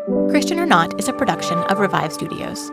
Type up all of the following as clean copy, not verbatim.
Christian or Not is a production of Revive Studios.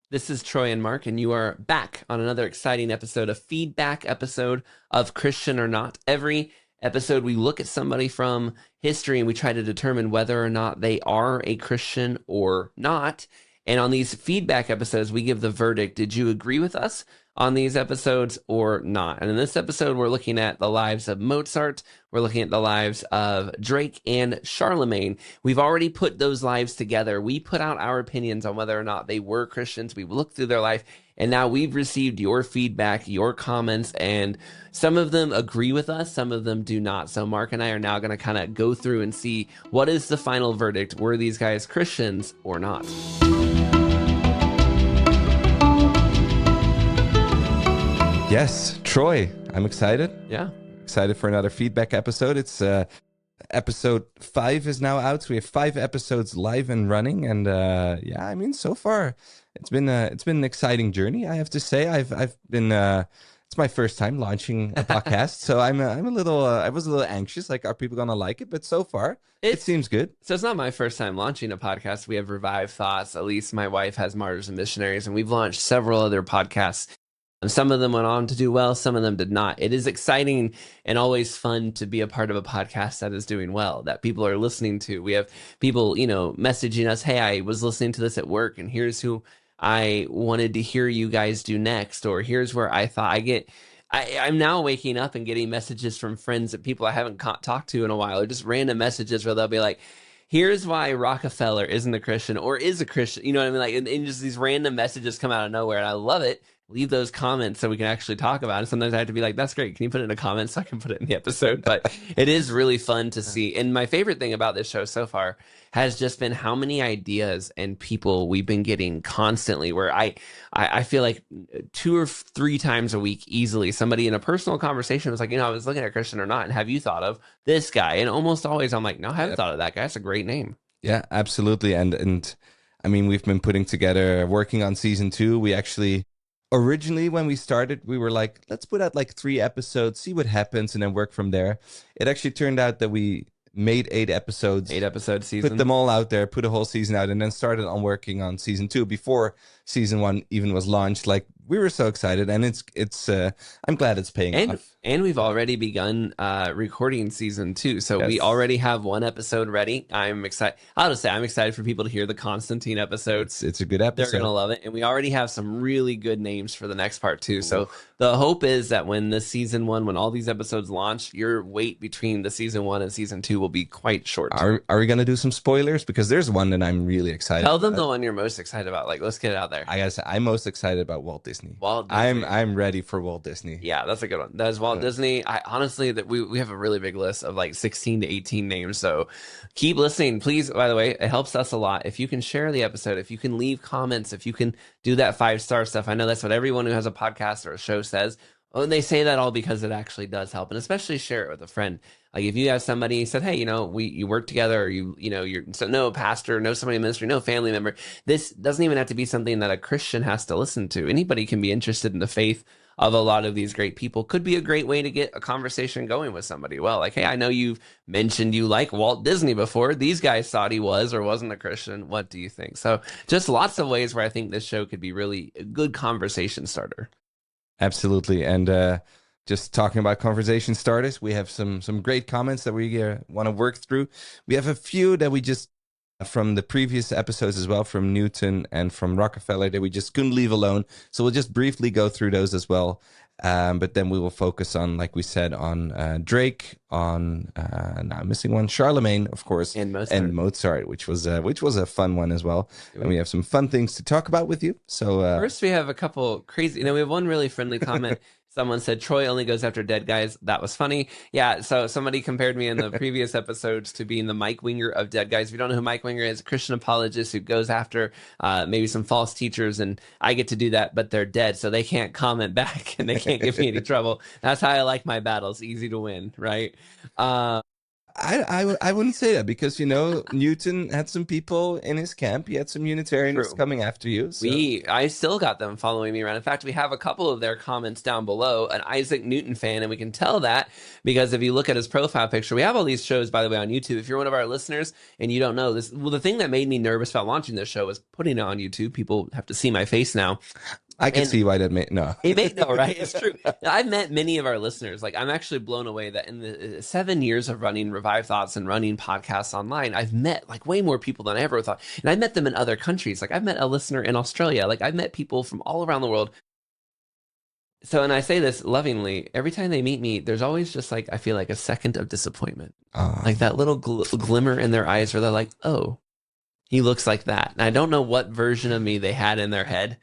This is Troy and Mark, and you are back on another exciting episode, a feedback episode of Christian or Not. Every episode, we look at somebody from history and we try to determine whether or not they are a Christian or not. And on these feedback episodes, we give the verdict. Did you agree with us on these episodes or not? And in this episode, we're looking at the lives of Mozart. We're looking at the lives of Drake and Charlemagne. We've already put those lives together. We put out our opinions on whether or not they were Christians. We've looked through their life, and now we've received your feedback, your comments, and some of them agree with us, some of them do not. So Mark and I are now going to kind of go through and see what is the final verdict. Were these guys Christians or not? Yes, Troy, I'm excited. Yeah. Excited for another feedback episode. It's episode 5 is now out. So we have 5 episodes live and running. And yeah, I mean, so far it's been an exciting journey. I have to say, I've been it's my first time launching a podcast, so I'm a little I was a little anxious. Like, are people gonna like it? But so far, it seems good. So it's not my first time launching a podcast. We have Revive Thoughts. Elise, my wife, has Martyrs and Missionaries, and we've launched several other podcasts. And some of them went on to do well, some of them did not. It is exciting and always fun to be a part of a podcast that is doing well, that people are listening to. We have people, messaging us, hey, I was listening to this at work, and here's who I wanted to hear you guys do next, or here's where I thought I'm now waking up and getting messages from friends that people I haven't talked to in a while, or just random messages where they'll be like, here's why Rockefeller isn't a Christian or is a Christian. You know what I mean? Like, and just these random messages come out of nowhere, and I love it. Leave those comments so we can actually talk about it. Sometimes I have to be like, that's great. Can you put it in a comment so I can put it in the episode? But it is really fun to see. And my favorite thing about this show so far has just been how many ideas and people we've been getting constantly, where I feel like 2 or 3 times a week easily, somebody in a personal conversation was like, I was looking at Christian or Not, and have you thought of this guy? And almost always I'm like, no, I haven't thought of that guy. That's a great name. Yeah, absolutely. And I mean, we've been working on season 2. We actually, originally when we started, we were like, let's put out like 3 episodes, see what happens, and then work from there. It actually turned out that we made 8 episode season, put them all out there, put a whole season out, and then started on working on season 2 before season 1 even was launched. Like, we were so excited, and it's I'm glad it's paying off. And we've already begun recording season 2. So Yes. We already have 1 episode ready. I'm excited. I'll just say I'm excited for people to hear the Constantine episodes. It's a good episode. They're going to love it. And we already have some really good names for the next part too. So the hope is that when this season 1, when all these episodes launch, your wait between the season 1 and season 2 will be quite short. Are we going to do some spoilers? Because there's one that I'm really excited Tell them about. the one you're most excited about. Like, let's get it out there. I gotta say, I'm most excited about Walt Disney. Walt Disney. I'm ready for Walt Disney. Yeah, that's a good one. That is Walt Disney. I honestly, that we have a really big list of like 16 to 18 names. So keep listening, please. By the way, it helps us a lot if you can share the episode, if you can leave comments, if you can do that 5-star stuff. I know that's what everyone who has a podcast or a show says. Oh, and they say that all because it actually does help, and especially share it with a friend. Like if you have somebody who said, hey, you work together, or you're no pastor, no somebody in ministry, no family member. This doesn't even have to be something that a Christian has to listen to. Anybody can be interested in the faith of a lot of these great people. Could be a great way to get a conversation going with somebody. Well, like, hey, I know you've mentioned you like Walt Disney before. These guys thought he was or wasn't a Christian. What do you think? So just lots of ways where I think this show could be really a good conversation starter. Absolutely. And just talking about conversation starters, we have some great comments that we want to work through. We have a few that we just, from the previous episodes as well, from Newton and from Rockefeller, that we just couldn't leave alone. So we'll just briefly go through those as well. But then we will focus on, like we said, on Drake, on now I'm missing one, Charlemagne, of course, And Mozart, which was a fun one as well. And we have some fun things to talk about with you. So first, we have a couple crazy. We have one really friendly comment. Someone said Troy only goes after dead guys. That was funny. Yeah, so somebody compared me in the previous episodes to being the Mike Winger of dead guys. If you don't know who Mike Winger is, a Christian apologist who goes after maybe some false teachers, and I get to do that, but they're dead, so they can't comment back and they can't give me any trouble. That's how I like my battles. Easy to win, right? I wouldn't say that because, Newton had some people in his camp. He had some Unitarians True. coming after you. So. I still got them following me around. In fact, we have a couple of their comments down below, an Isaac Newton fan, and we can tell that because if you look at his profile picture, we have all these shows, by the way, on YouTube. If you're one of our listeners and you don't know this, well, the thing that made me nervous about launching this show was putting it on YouTube. People have to see my face now. I can see why that made no. It made no, right? It's true. I've met many of our listeners. Like, I'm actually blown away that in the 7 years of running Revive Thoughts and running podcasts online, I've met like way more people than I ever thought. And I met them in other countries. Like, I've met a listener in Australia. Like, I've met people from all around the world. So, and I say this lovingly, every time they meet me, there's always just like, I feel like a second of disappointment. Like that little glimmer in their eyes where they're like, oh, he looks like that. And I don't know what version of me they had in their head.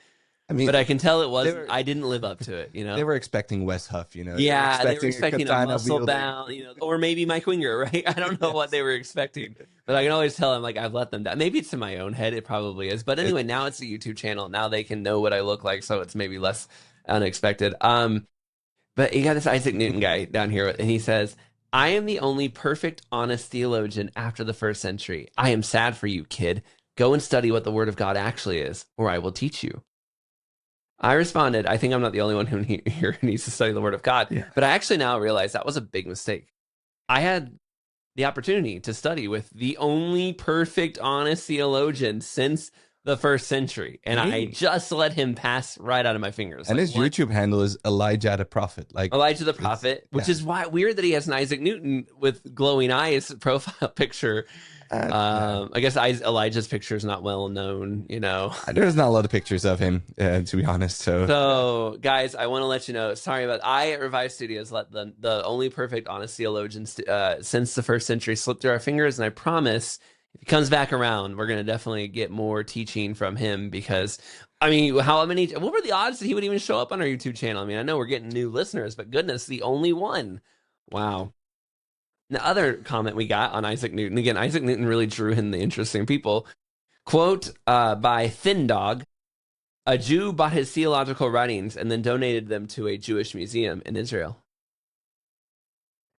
But I can tell it was. I didn't live up to it. They were expecting Wes Huff. Yeah, they were expecting a muscle bound. Or maybe Mike Winger, right? I don't know what they were expecting, but I can always tell them like I've let them down. Maybe it's in my own head. It probably is. But anyway, now it's a YouTube channel. Now they can know what I look like, so it's maybe less unexpected. But you got this Isaac Newton guy down here, and he says, "I am the only perfect, honest theologian after the first century. I am sad for you, kid. Go and study what the Word of God actually is, or I will teach you." I responded, I think I'm not the only one who here needs to study the Word of God. Yeah. But I actually now realize that was a big mistake. I had the opportunity to study with the only perfect, honest theologian since the first century. And I just let him pass right out of my fingers. And his YouTube handle is Elijah the Prophet. Elijah the Prophet, which is why weird that he has an Isaac Newton with glowing eyes profile picture. I guess Elijah's picture is not well known, There's not a lot of pictures of him, to be honest. So guys, I want to let you know. Sorry about I at Revive Studios let the only perfect, honest theologian since the first century slip through our fingers, and I promise if he comes back around, we're gonna definitely get more teaching from him because. I mean, what were the odds that he would even show up on our YouTube channel? I mean, I know we're getting new listeners, but goodness, the only one. Wow. The other comment we got on Isaac Newton, again, Isaac Newton really drew in the interesting people. Quote by Thin Dog, a Jew bought his theological writings and then donated them to a Jewish museum in Israel.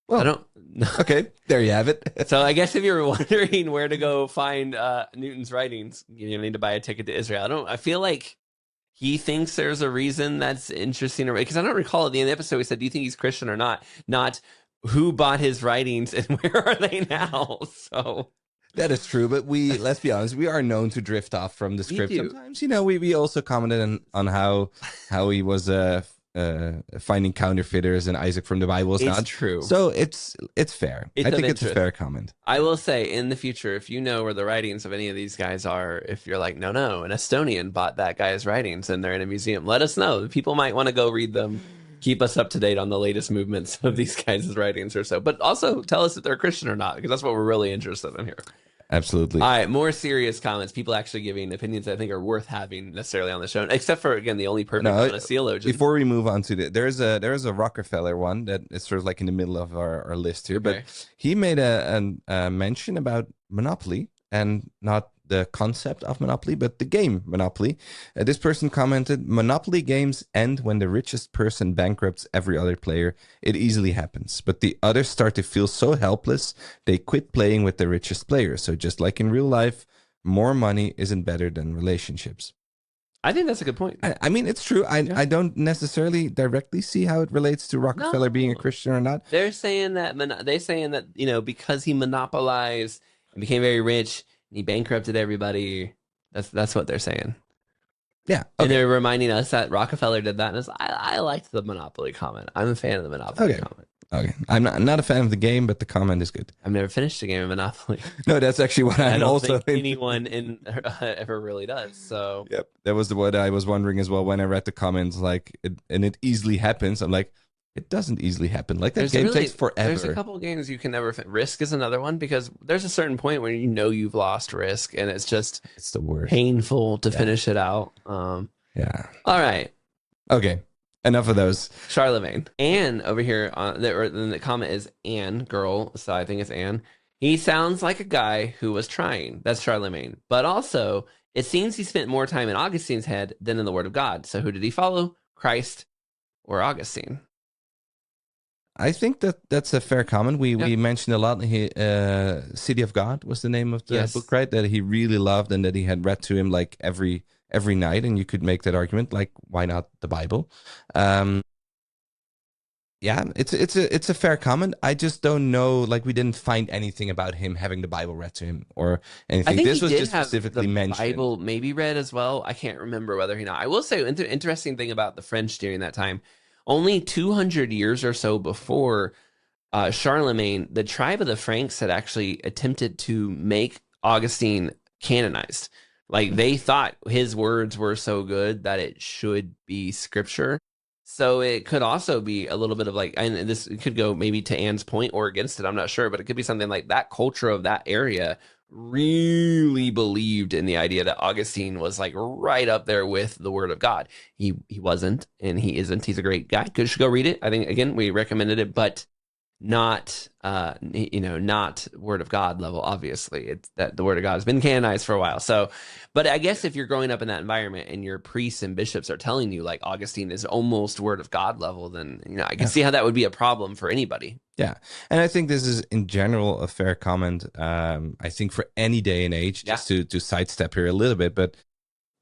Well, I don't know. Okay, there you have it. So I guess if you're wondering where to go find Newton's writings, you need to buy a ticket to Israel. I feel like he thinks there's a reason that's interesting, because I don't recall at the end of the episode we said, do you think he's Christian or not? Not who bought his writings and where are they now? So that is true, but let's be honest, we are known to drift off from the script sometimes. We also commented on how he was finding counterfeiters and Isaac from the Bible is not true. So it's fair. I think it's a fair comment. I will say in the future, if you know where the writings of any of these guys are, if you're like, no, an Estonian bought that guy's writings and they're in a museum, let us know. People might want to go read them. Keep us up to date on the latest movements of these guys' writings or so. But also tell us if they're Christian or not, because that's what we're really interested in here. Absolutely. All right, more serious comments. People actually giving opinions I think are worth having necessarily on the show, except for, again, the only perfect honest theologian. Before we move on to there's a Rockefeller one that is sort of like in the middle of our list here, but he made a mention about Monopoly and not the concept of Monopoly, but the game Monopoly. This person commented, Monopoly games end when the richest person bankrupts every other player. It easily happens, but the others start to feel so helpless, they quit playing with the richest player. So just like in real life, more money isn't better than relationships. I think that's a good point. I mean, it's true. I don't necessarily directly see how it relates to Rockefeller being a Christian or not. They're saying that, because he monopolized and became very rich, he bankrupted everybody. That's what they're saying. Yeah. Okay. And they're reminding us that Rockefeller did that. And I liked the Monopoly comment. I'm a fan of the Monopoly comment. Okay. I'm not a fan of the game, but the comment is good. I've never finished a game of Monopoly. No, that's actually what I don't think anyone ever really does. So yep, that was what I was wondering as well when I read the comments. And it easily happens. I'm like, it doesn't easily happen. Like that game takes forever. There's a couple games you can never Risk is another one, because there's a certain point where you've lost Risk and it's the worst. Painful to finish it out. Yeah. All right. Okay. Enough of those. Charlemagne. Anne over here the comment is Anne, girl, so I think it's Anne. He sounds like a guy who was trying. That's Charlemagne. But also, it seems he spent more time in Augustine's head than in the Word of God. So who did he follow? Christ or Augustine? I think that's a fair comment. We mentioned a lot. City of God was the name of the book, right? That he really loved and that he had read to him like every night. And you could make that argument, like, why not the Bible? Yeah, it's a fair comment. I just don't know. Like, we didn't find anything about him having the Bible read to him or anything. I think This he was did just have specifically the mentioned. Bible maybe read as well. I can't remember whether he not. I will say, interesting thing about the French during that time, only 200 years or so before Charlemagne, the tribe of the Franks had actually attempted to make Augustine canonized. Like, they thought his words were so good that it should be scripture. So it could also be a little bit of like, and this could go maybe to Anne's point or against it, I'm not sure, but it could be something like that culture of that area really believed in the idea that Augustine was like right up there with the word of God. He wasn't, and he isn't. He's a great guy. You should go read it. I think, again, we recommended it, but not not word of God level. Obviously, it's that the word of God has been canonized for a while. So, but I guess if you're growing up in that environment and your priests and bishops are telling you like Augustine is almost word of God level, then I can see how that would be a problem for anybody. Yeah, and I think this is in general a fair comment. I think for any day and age, just to sidestep here a little bit, but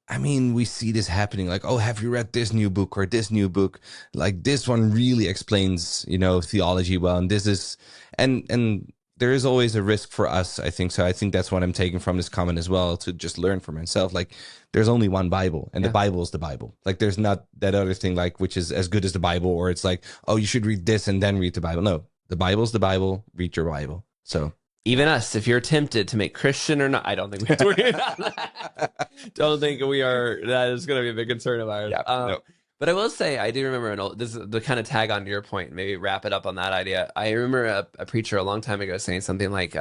I mean, we see this happening like, oh, have you read this new book or this new book? Like, this one really explains, theology well. And this is, and there is always a risk for us, I think. So I think that's what I'm taking from this comment as well, to just learn for myself. Like, there's only one Bible, and the Bible is the Bible. Like, there's not that other thing, like, which is as good as the Bible, or it's like, oh, you should read this and then read the Bible. No, the Bible's the Bible. Read your Bible. So even us, if you're tempted to make Christian or not, I don't think we have to worry about that. Don't think we are. That is going to be a big concern of ours. No. But I will say, I do remember this is the kind of tag on to your point, maybe wrap it up on that idea. I remember a preacher a long time ago saying something like,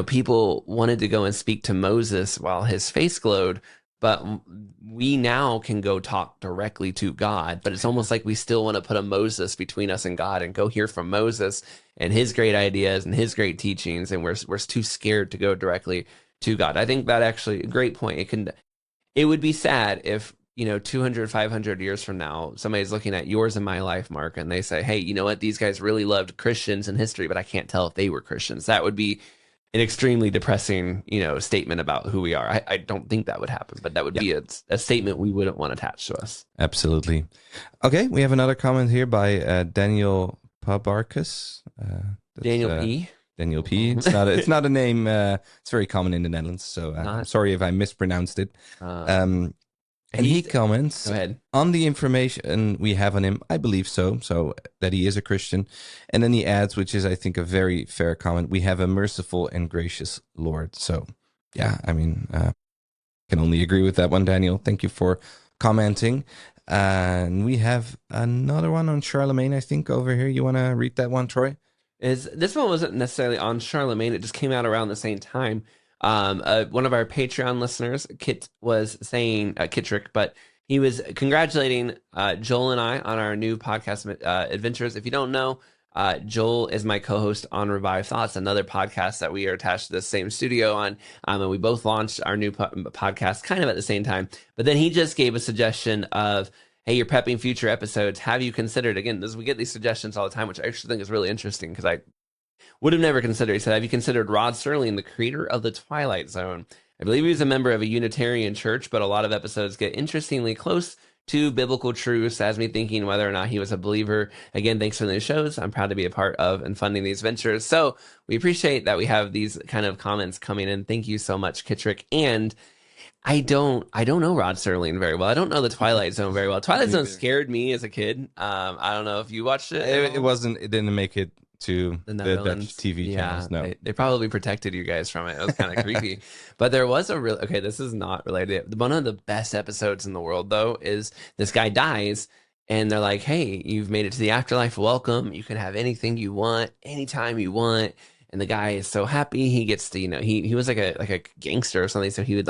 people wanted to go and speak to Moses while his face glowed, but we now can go talk directly to God. But it's almost like we still want to put a Moses between us and God and go hear from Moses and his great ideas and his great teachings, and we're too scared to go directly to God. I think that actually a great point. It would be sad if 200, 500 years from now, somebody's looking at yours and my life, Mark, and they say, hey, you know what? These guys really loved Christians in history, but I can't tell if they were Christians. That would be an extremely depressing, statement about who we are. I don't think that would happen, but that would be a statement we wouldn't want attached to us. Absolutely. Okay, we have another comment here by Daniel Pabarkus. Daniel P. Daniel P. It's not a name. It's very common in the Netherlands, so I'm sorry if I mispronounced it. And he comments, go ahead, on the information we have on him. I believe so that he is a Christian. And then he adds, which is, I think, a very fair comment, we have a merciful and gracious Lord. So, yeah, I mean, can only agree with that one, Daniel. Thank you for commenting. And we have another one on Charlemagne, I think, over here. You want to read that one, Troy? This one wasn't necessarily on Charlemagne. It just came out around the same time. One of our Patreon listeners, Kit, was saying, Kittrick, but he was congratulating Joel and I on our new podcast adventures. If you don't know, Joel is my co-host on Revive Thoughts, another podcast that we are attached to the same studio on, and we both launched our new podcast kind of at the same time. But then he just gave a suggestion of, hey, you're prepping future episodes. Have you considered, again, we get these suggestions all the time, which I actually think is really interesting because I would have never considered. He said, have you considered Rod Serling, the creator of The Twilight Zone? I believe he was a member of a Unitarian church, but a lot of episodes get interestingly close to biblical truths, has me thinking whether or not he was a believer. Again, thanks for the shows. I'm proud to be a part of and funding these ventures. So we appreciate that we have these kind of comments coming in. Thank you so much, Kittrick. And I don't know Rod Serling very well. I don't know The Twilight Zone very well. Twilight Zone scared me as a kid. I don't know if you watched it. It didn't make it to the Dutch TV channels. No, they probably protected you guys from it. It was kind of creepy. But there was this is not related. One of the best episodes in the world, though, is this guy dies and they're like, hey, you've made it to the afterlife. Welcome. You can have anything you want, anytime you want. And the guy is so happy. He gets to, he was like a gangster or something. So he would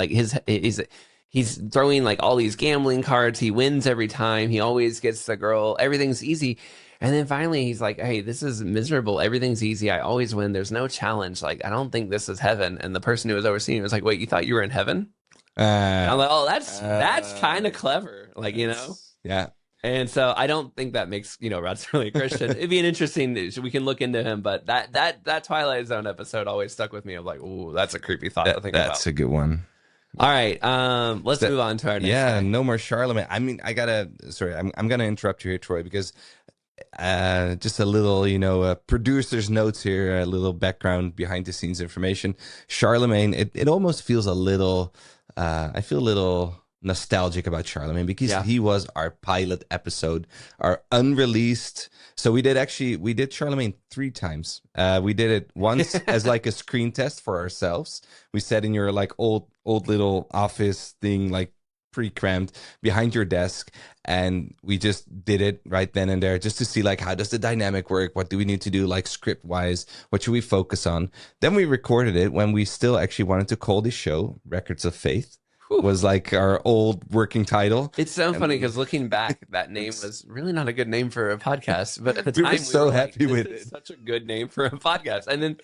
he's throwing like all these gambling cards. He wins every time. He always gets the girl. Everything's easy. And then finally he's like, hey, this is miserable. Everything's easy. I always win. There's no challenge. Like, I don't think this is heaven. And the person who was overseeing was like, wait, you thought you were in heaven? I'm like, oh, that's kind of clever. Like, Yeah. And so I don't think that makes, Rod's really a Christian. It'd be an interesting, we can look into him, but that Twilight Zone episode always stuck with me. I'm like, ooh, that's a creepy thought to think That's about. a good one. All right, let's move on to our next guy. No more Charlemagne. I mean, I'm gonna interrupt you here, Troy, because just a little, producer's notes here, a little background behind the scenes information. Charlemagne, it almost feels a little, I feel a little nostalgic about Charlemagne because he was our pilot episode, our unreleased. So we did Charlemagne 3 times. We did it once as like a screen test for ourselves. We sat in your like old little office thing, like pre-crammed behind your desk, and we just did it right then and there just to see like how does the dynamic work, what do we need to do like script wise, what should we focus on. Then we recorded it when we still actually wanted to call this show Records of Faith. Was like our old working title. It's so funny because looking back, that name was really not a good name for a podcast, but at the we time were so happy with it. Such a good name for a podcast. And then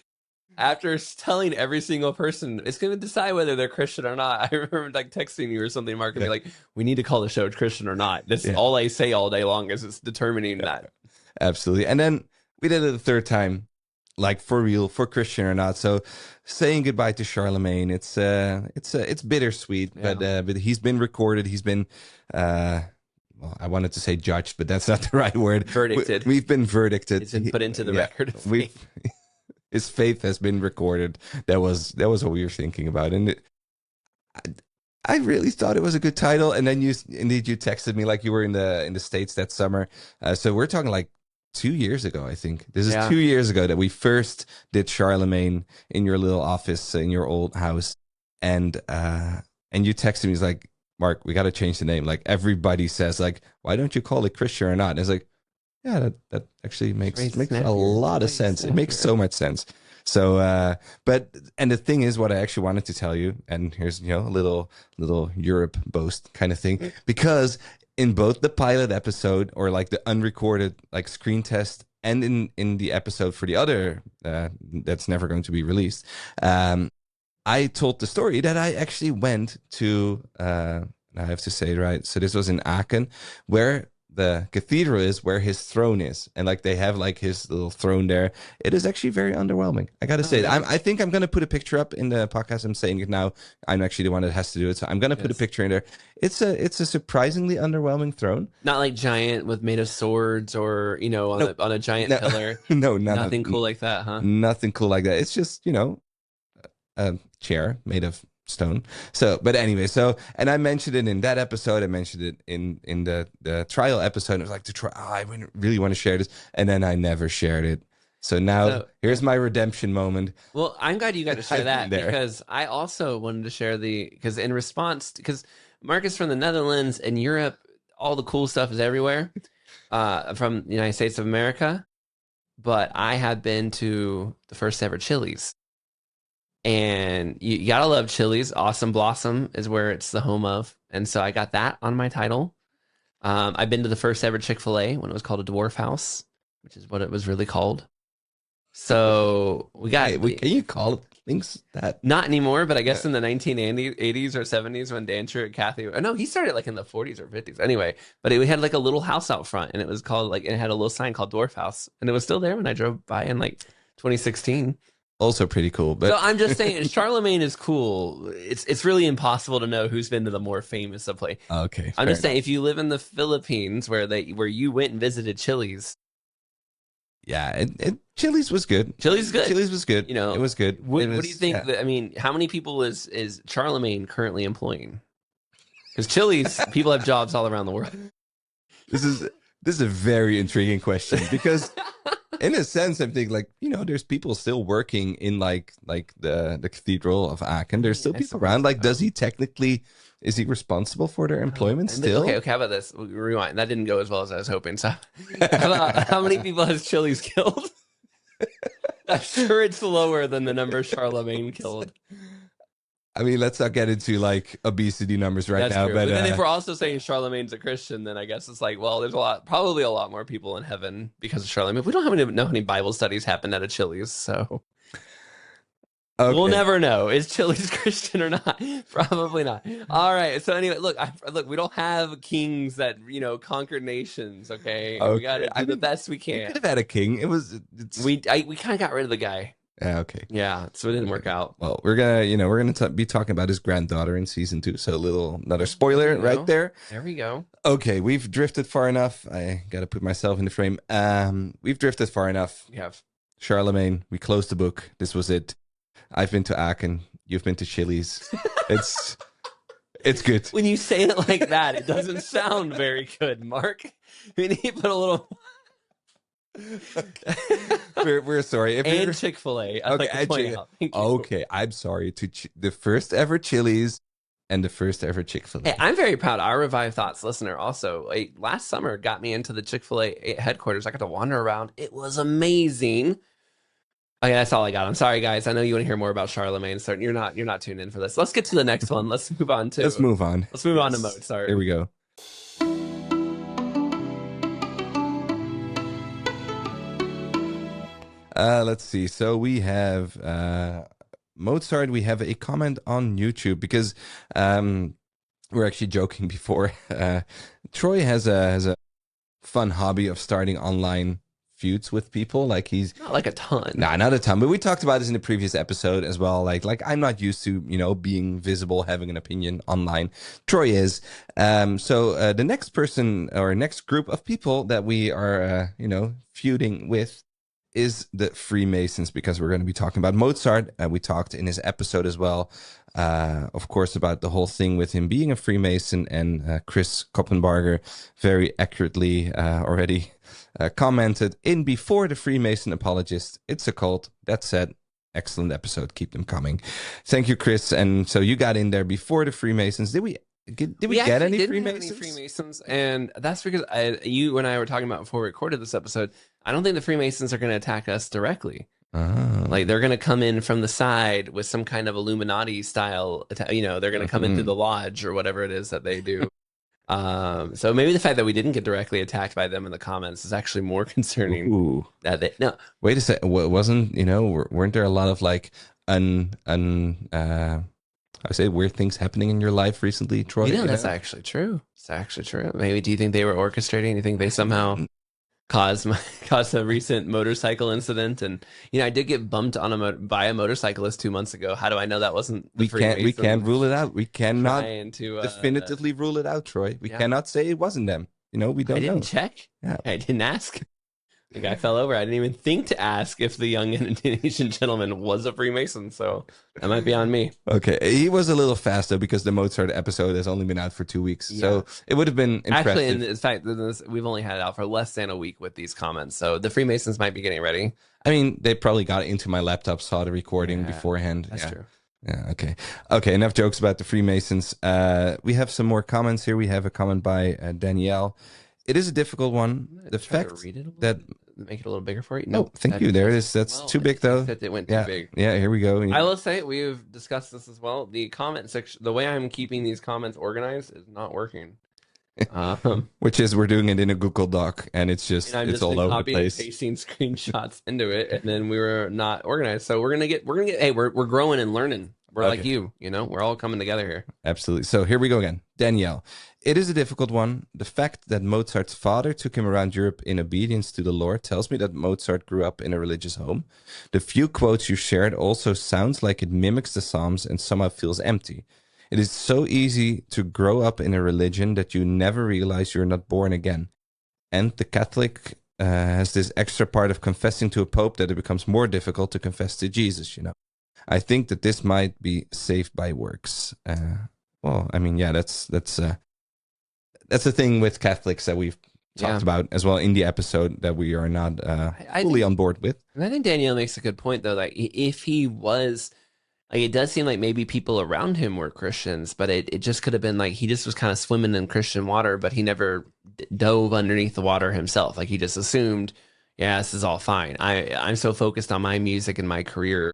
after telling every single person, it's going to decide whether they're Christian or not. I remember like texting you or something, Mark, and be like, we need to call the show Christian or not. That's all I say all day long is it's determining that. Absolutely. And then we did it the 3rd time, like for real, for Christian or not. So saying goodbye to Charlemagne, it's bittersweet, but he's been recorded. He's been, well, I wanted to say judged, but that's not the right word. Verdicted. We've been verdicted. It's been put into the record of faith. His faith has been recorded. That was what we were thinking about. And I really thought it was a good title. And then you texted me like you were in the States that summer. So we're talking like 2 years ago, I think. This is 2 years ago that we first did Charlemagne in your little office in your old house. And you texted me, he's like, Mark, we got to change the name. Like everybody says, like, why don't you call it Christian or not? And it's like, yeah, that actually makes a lot of sense. It makes so much sense. So, and the thing is, what I actually wanted to tell you, and here's, a little Europe boast kind of thing, because in both the pilot episode or like the unrecorded like screen test and in the episode for the other that's never going to be released, I told the story that I actually went to, I have to say it right, so this was in Aachen, where the cathedral is, where his throne is, and like they have like his little throne there. It is actually very underwhelming. I gotta say, I think I'm gonna put a picture up in the podcast. I'm saying it now. I'm actually the one that has to do it, so I'm gonna put a picture in there. It's a surprisingly underwhelming throne. Not like giant with made of swords or on a giant pillar. Nothing cool like that, huh? Nothing cool like that. It's just a chair made of stone. So, but anyway, and I mentioned it in that episode. I mentioned it in the trial episode. I was like, I really want to share this, and then I never shared it. So now here's my redemption moment. Well, I'm glad you got to share that because I also wanted to share because in response, because Mark is from the Netherlands and Europe, all the cool stuff is everywhere from the United States of America. But I have been to the first ever Chili's. And you gotta love Chili's. Awesome Blossom is where it's the home of. And so I got that on my title. I've been to the first ever Chick-fil-A when it was called a Dwarf House, which is what it was really called. So we got... can you call things that? Not anymore, but I guess in the 1980s or 70s when Dan True and Kathy... No, he started like in the 40s or 50s. Anyway, but we had like a little house out front, and it was called like... It had a little sign called Dwarf House. And it was still there when I drove by in like 2016. Also pretty cool. But so I'm just saying, Charlemagne is cool. It's really impossible to know who's been to the more famous of place. Okay, I'm just saying, if you live in the Philippines where you went and visited Chili's, yeah, Chili's was good. Chili's good. Chili's was good. It was good. What do you think? How many people is Charlemagne currently employing? Because Chili's people have jobs all around the world. This is a very intriguing question because. In a sense, I'm thinking like, there's people still working in like the Cathedral of Aachen. There's still people around. Like, is he responsible for their employment still? Okay, how about this? Rewind. That didn't go as well as I was hoping. So how many people has Chili's killed? I'm sure it's lower than the number Charlemagne killed. I mean, let's not get into like obesity numbers right now. True. But then if we're also saying Charlemagne's a Christian, then I guess it's like, well, there's probably a lot more people in heaven because of Charlemagne. We don't know how many Bible studies happened at a Chili's, so Okay. We'll never know. Is Chili's Christian or not? Probably not. All right. So anyway, look, we don't have kings that conquered nations. Okay, we got to do the best we We can. could have had a king. We kind of got rid of the guy. Yeah, okay. Yeah, so it didn't work out. Well, we're gonna be talking about his granddaughter in season 2. So another spoiler right there. There we go. Okay, we've drifted far enough. I got to put myself in the frame. We've drifted far enough. We have. Charlemagne, we closed the book. This was it. I've been to Aachen. You've been to Chili's. It's good. When you say it like that, it doesn't sound very good, Mark. We need to put a little. We're sorry. And Chick-fil-A. I'd like to point out. Thank you. Okay, I'm sorry to the first ever Chili's and the first ever Chick-fil-A. Hey, I'm very proud. Our Revive Thoughts listener also last summer got me into the Chick-fil-A headquarters. I got to wander around. It was amazing. Okay, that's all I got. I'm sorry, guys. I know you want to hear more about Charlemagne. So you're not tuned in for this. Let's get to the next one. Let's move on to. Let's move on to Mozart. Here we go. Let's see. So we have Mozart. We have a comment on YouTube because we're actually joking before. Troy has a fun hobby of starting online feuds with people. Like he's not like a ton. Nah, not a ton. But we talked about this in the previous episode as well. Like I'm not used to being visible, having an opinion online. Troy is. So the next person or next group of people that we are feuding with is the Freemasons, because we're going to be talking about Mozart. We talked in his episode as well, of course, about the whole thing with him being a Freemason, and Chris Koppenbarger very accurately already commented in Before the Freemason Apologist. It's a cult. That said, excellent episode. Keep them coming. Thank you, Chris. And so you got in there before the Freemasons. Did we get any Freemasons? And that's because you and I were talking about before we recorded this episode. I don't think the Freemasons are going to attack us directly. Oh. Like they're going to come in from the side with some kind of Illuminati style. They're going to come in through the lodge or whatever it is that they do. So maybe the fact that we didn't get directly attacked by them in the comments is actually more concerning. Ooh. No. Wait a second. Weren't there a lot of like I say weird things happening in your life recently, Troy? That's actually true. It's actually true. Maybe do you think they were orchestrating? Do you think they somehow caused a recent motorcycle incident? And I did get bumped on by a motorcyclist 2 months ago. How do I know that wasn't the Freemasons? We can't rule it out. We cannot to, definitively rule it out, Troy. We cannot say it wasn't them. We don't know. I didn't check. Yeah. I didn't ask. The guy fell over. I didn't even think to ask if the young Indonesian gentleman was a Freemason, so that might be on me. Okay, he was a little fast though, because the Mozart episode has only been out for 2 weeks, so it would have been impressive. Actually, in fact, we've only had it out for less than a week with these comments, so the Freemasons might be getting ready. I mean, they probably got into my laptop, saw the recording beforehand. That's true. Yeah, okay. Enough jokes about the Freemasons. We have some more comments here. We have a comment by Danielle. It is a difficult one. The fact that make it a little bigger for you. No, thank you. There it is. That's too big, though. It went too big. Yeah, here we go. I will say we've discussed this as well. The comment section, the way I'm keeping these comments organized, is not working. Which is we're doing it in a Google Doc, and it's it's all over the place. Pasting screenshots into it, and then we were not organized. So we're gonna get. Hey, we're growing and learning. We're like you. We're all coming together here. Absolutely. So here we go again. Danielle. It is a difficult one. The fact that Mozart's father took him around Europe in obedience to the Lord tells me that Mozart grew up in a religious home. The few quotes you shared also sounds like it mimics the Psalms and somehow feels empty. It is so easy to grow up in a religion that you never realize you're not born again. And the Catholic has this extra part of confessing to a pope that it becomes more difficult to confess to Jesus, I think that this might be saved by works. Well, I mean, yeah, that's the thing with Catholics that we've talked about as well in the episode that we are not fully on board with. And I think Danielle makes a good point, though. Like, if he was, like, it does seem like maybe people around him were Christians, but it just could have been like he just was kind of swimming in Christian water, but he never dove underneath the water himself. Like, he just assumed, yeah, this is all fine. I'm so focused on my music and my career.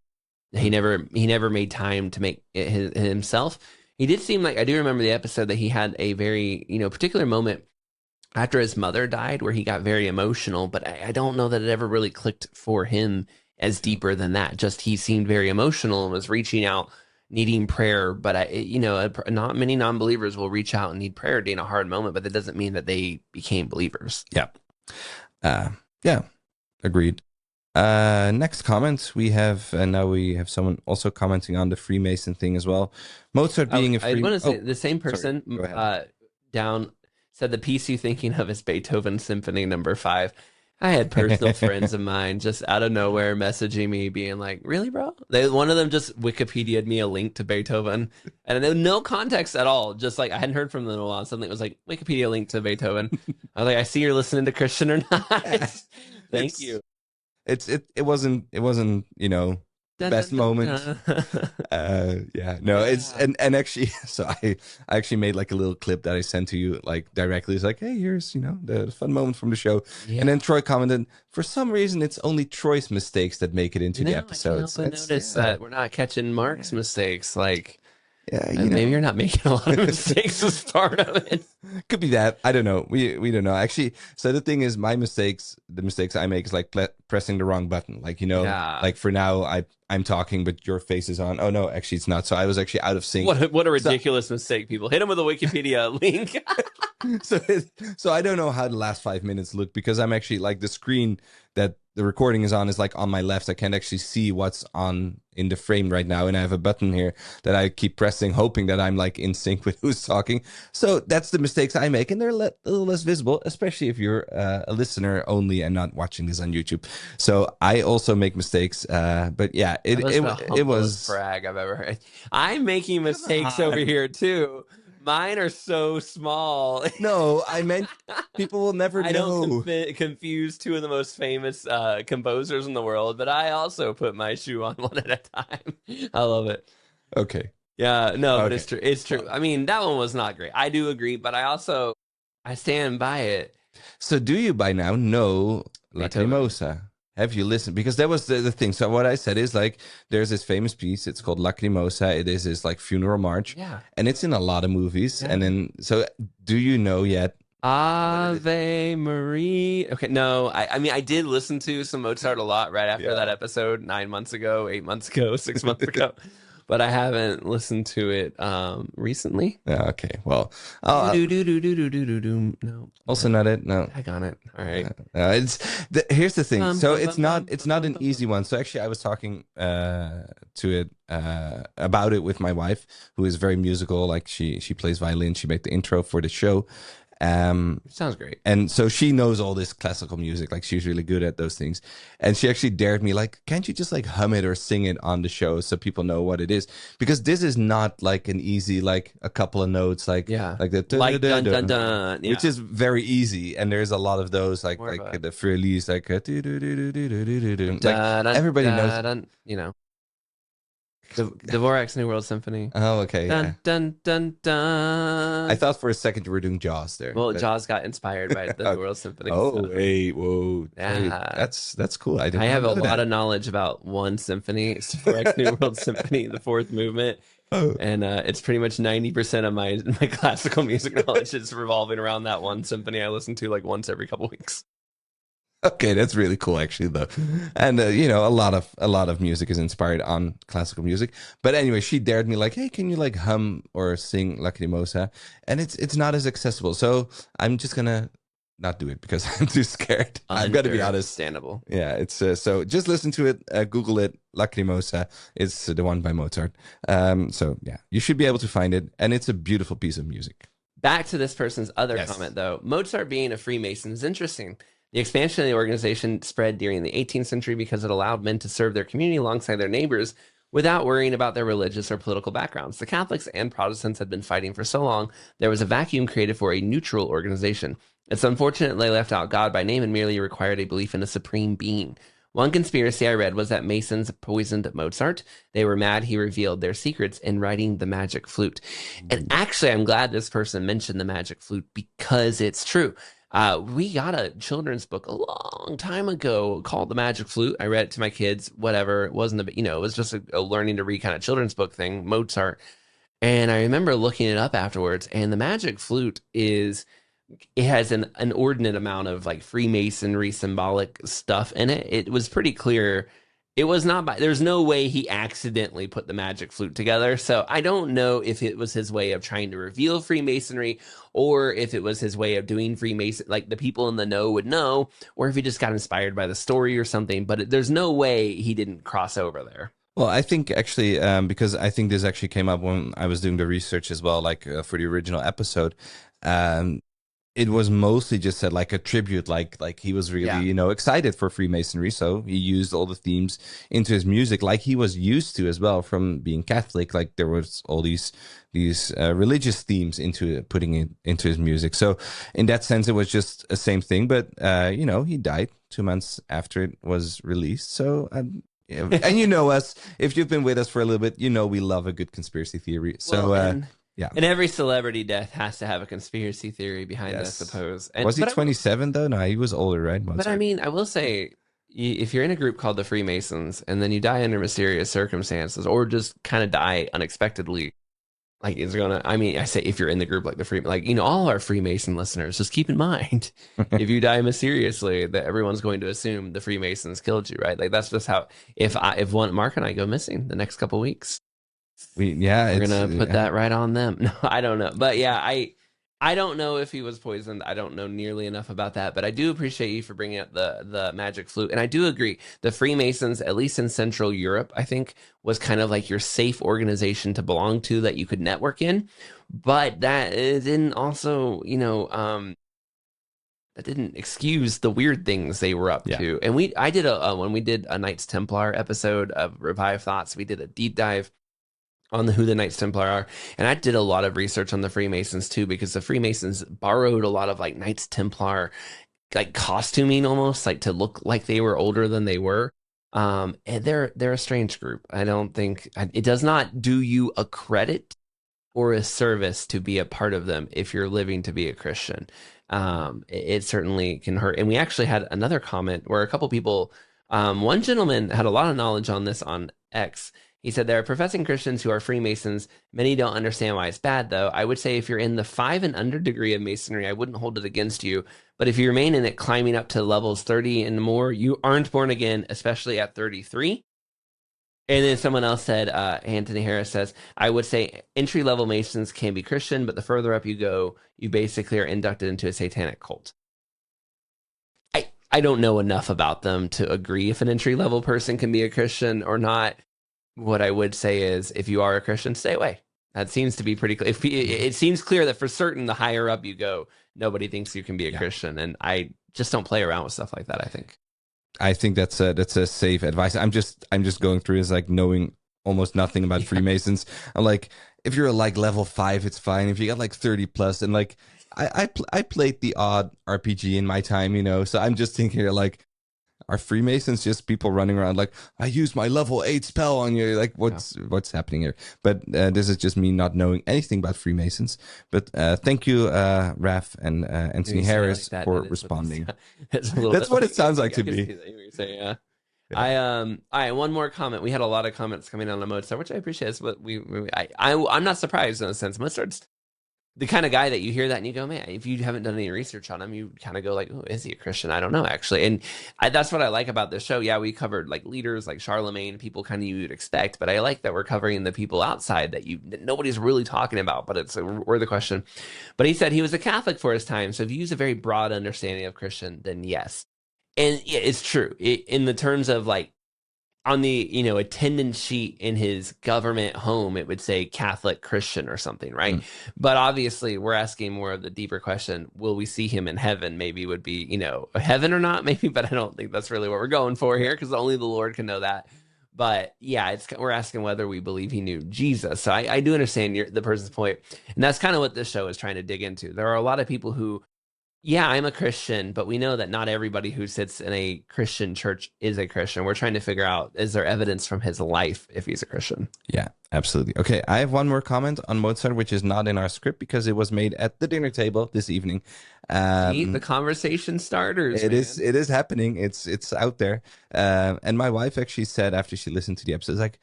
He never made time to make it himself. He did seem like, I do remember the episode that he had a very, particular moment after his mother died where he got very emotional, but I don't know that it ever really clicked for him as deeper than that. Just he seemed very emotional and was reaching out, needing prayer. But not many non-believers will reach out and need prayer during a hard moment, but that doesn't mean that they became believers. Yeah. Yeah. Agreed. Next comment we have, and now we have someone also commenting on the Freemason thing as well. Mozart being a I Freemason. want to say the same person down said the piece you thinking of is Beethoven Symphony No. 5. I had personal friends of mine just out of nowhere messaging me being like, really, bro? One of them just Wikipedia'd me a link to Beethoven and no context at all. Just like I hadn't heard from them in a while. Something was like Wikipedia link to Beethoven. I was like, I see you're listening to Christian or not. Thank you. It wasn't best moment. It's and actually, so I actually made like a little clip that I sent to you like directly. It's like, hey, here's the fun moment from the show. Yeah. And then Troy commented, for some reason it's only Troy's mistakes that make it into the episodes. I noticed that we're not catching Mark's mistakes. Like, maybe you're not making a lot of mistakes as part of it. Could be that. I don't know. We don't know. Actually, so the thing is, the mistakes I make is like pressing the wrong button. Like, like for now, I'm talking, but your face is on. Oh, no, actually, it's not. So I was actually out of sync. What a ridiculous mistake, people. Hit him with a Wikipedia link. So I don't know how the last 5 minutes look because I'm actually like the screen that the recording is on is like on my left. I can't actually see what's on in the frame right now. And I have a button here that I keep pressing, hoping that I'm like in sync with who's talking. So that's the mistakes I make. And they're a little less visible, especially if you're a listener only and not watching this on YouTube. So I also make mistakes. But yeah, it was brag I've ever heard. I'm making mistakes over here too. Mine are so small. No, I meant people will never know. I don't confuse two of the most famous composers in the world, but I also put my shoe on one at a time. I love it. Okay. Yeah, no, okay. But it's true. It's true. I mean, that one was not great. I do agree, but I stand by it. So do you by now know Lacrimosa? Have you listened? Because that was the thing. So what I said is like, there's this famous piece. It's called Lacrimosa. It is this like funeral march. Yeah. And it's in a lot of movies. Yeah. And then, so do you know yet? Ave Marie. Okay. No, I mean, I did listen to some Mozart a lot right after that episode 9 months ago, 8 months ago, 6 months ago. But I haven't listened to it recently. Yeah, okay. Well, no. Also not it. No. I got it. All right. Here's the thing. So it's not an easy one. So actually, I was talking about it with my wife, who is very musical. Like she plays violin. She made the intro for the show. Sounds great. And so she knows all this classical music. Like she's really good at those things. And she actually dared me, like, can't you just like hum it or sing it on the show so people know what it is? Because this is not like an easy, like a couple of notes, like the dun dun dun, which is very easy. And there's a lot of those, like the Frillies, like everybody knows. Dvorak's New World Symphony. Oh, okay. Dun, dun, dun, dun. I thought for a second you were doing Jaws there. Well, Jaws got inspired by the New World Symphony. Oh, wait, whoa. Yeah. That's cool. I have a lot of knowledge about one symphony. It's Dvorak's New World Symphony, the fourth movement. Oh. And it's pretty much 90% of my classical music knowledge is revolving around that one symphony I listen to like once every couple weeks. Okay, that's really cool, actually, though. And a lot of music is inspired on classical music. But anyway, she dared me, like, hey, can you like hum or sing Lacrimosa? And it's not as accessible, so I'm just gonna not do it because I'm too scared. I've got to be honest. Understandable. Yeah, it's so just listen to it, Google it. Lacrimosa. It's the one by Mozart. So yeah, you should be able to find it, and it's a beautiful piece of music. Back to this person's other comment, though. Mozart being a Freemason is interesting. The expansion of the organization spread during the 18th century because it allowed men to serve their community alongside their neighbors without worrying about their religious or political backgrounds. The Catholics and Protestants had been fighting for so long, there was a vacuum created for a neutral organization. It's unfortunate they left out God by name and merely required a belief in a supreme being. One conspiracy I read was that Masons poisoned Mozart. They were mad he revealed their secrets in writing the magic flute. And actually, I'm glad this person mentioned the magic flute because it's true. We got a children's book a long time ago called The Magic Flute. I read it to my kids, whatever. It wasn't it was just a learning to read kind of children's book thing, Mozart. And I remember looking it up afterwards, and the magic flute it has an inordinate amount of like Freemasonry symbolic stuff in it. It was pretty clear It was not by, there's no way he accidentally put the magic flute together. So I don't know if it was his way of trying to reveal Freemasonry or if it was his way of doing Freemason, like the people in the know would know, or if he just got inspired by the story or something. But there's no way he didn't cross over there. Well, I think actually, because I think this actually came up when I was doing the research as well, like for the original episode. It was mostly just said like a tribute, like he was really, excited for Freemasonry. So he used all the themes into his music like he was used to as well from being Catholic. Like there was all these religious themes into putting it into his music. So in that sense, it was just the same thing. But, he died 2 months after it was released. So, and you know us, if you've been with us for a little bit, we love a good conspiracy theory. So, yeah. And every celebrity death has to have a conspiracy theory behind it, I suppose. Was he 27 though? No, he was older, right? Mozart. But I mean, I will say, if you're in a group called the Freemasons and then you die under mysterious circumstances or just kind of die unexpectedly, like I say if you're in the group like the all our Freemason listeners, just keep in mind, if you die mysteriously, that everyone's going to assume the Freemasons killed you, right? Like that's just how, if Mark and I go missing the next couple weeks, we're gonna put that right on them. No, I don't know, but yeah, I don't know if he was poisoned. I don't know nearly enough about that, but I do appreciate you for bringing up the magic flute, and I do agree. The Freemasons, at least in Central Europe, I think was kind of like your safe organization to belong to that you could network in, but that didn't also, that didn't excuse the weird things they were up to. And I did when we did a Knights Templar episode of Revive Thoughts, we did a deep dive on who the Knights Templar are. And I did a lot of research on the Freemasons too, because the Freemasons borrowed a lot of like Knights Templar, like costuming almost, like to look like they were older than they were. And they're a strange group. I don't think it does not do you a credit or a service to be a part of them if you're living to be a Christian. It certainly can hurt. And we actually had another comment where a couple people, one gentleman had a lot of knowledge on this on X. He said, there are professing Christians who are Freemasons. Many don't understand why it's bad, though. I would say if you're in the 5 and under degree of Masonry, I wouldn't hold it against you. But if you remain in it, climbing up to levels 30 and more, you aren't born again, especially at 33. And then someone else said, Anthony Harris says, I would say entry-level Masons can be Christian, but the further up you go, you basically are inducted into a satanic cult. I don't know enough about them to agree if an entry-level person can be a Christian or not. What I would say is, if you are a Christian, stay away. That seems to be pretty clear. It seems clear that for certain, the higher up you go, nobody thinks you can be a Christian. And I just don't play around with stuff like that, I think that's a safe advice. I'm just going through is like knowing almost nothing about Freemasons. I'm like, if you're like level 5, it's fine. If you got like 30 plus, and like I played the odd RPG in my time, so I'm just thinking here like, are Freemasons just people running around like, I used my level 8 spell on you? Like, what's happening here? But this is just me not knowing anything about Freemasons. But thank you, Raf and Anthony Harris, like for responding. That's what it sounds like to me. Yeah. All right, one more comment. We had a lot of comments coming on Mozart, which I appreciate. But I'm not surprised in a sense. Mozart's the kind of guy that you hear that and you go, man, if you haven't done any research on him, you kind of go like, oh, is he a Christian? I don't know, actually. And that's what I like about this show. Yeah, we covered like leaders like Charlemagne, people kind of you'd expect, but I like that we're covering the people outside that nobody's really talking about, but it's worth the question. But he said he was a Catholic for his time. So if you use a very broad understanding of Christian, then yes. And yeah, it's true. In the terms of like, on the attendance sheet in his government home, it would say Catholic Christian or something, right? But obviously, we're asking more of the deeper question: will we see him in heaven? Maybe would be heaven or not, maybe. But I don't think that's really what we're going for here, because only the Lord can know that. But yeah, we're asking whether we believe he knew Jesus. So I do understand the person's point, and that's kind of what this show is trying to dig into. There are a lot of people who, yeah, I'm a Christian, but we know that not everybody who sits in a Christian church is a Christian. We're trying to figure out, is there evidence from his life if he's a Christian? Yeah, absolutely. Okay, I have one more comment on Mozart, which is not in our script because it was made at the dinner table this evening. The conversation starters. It is happening. It's out there. And my wife actually said after she listened to the episode,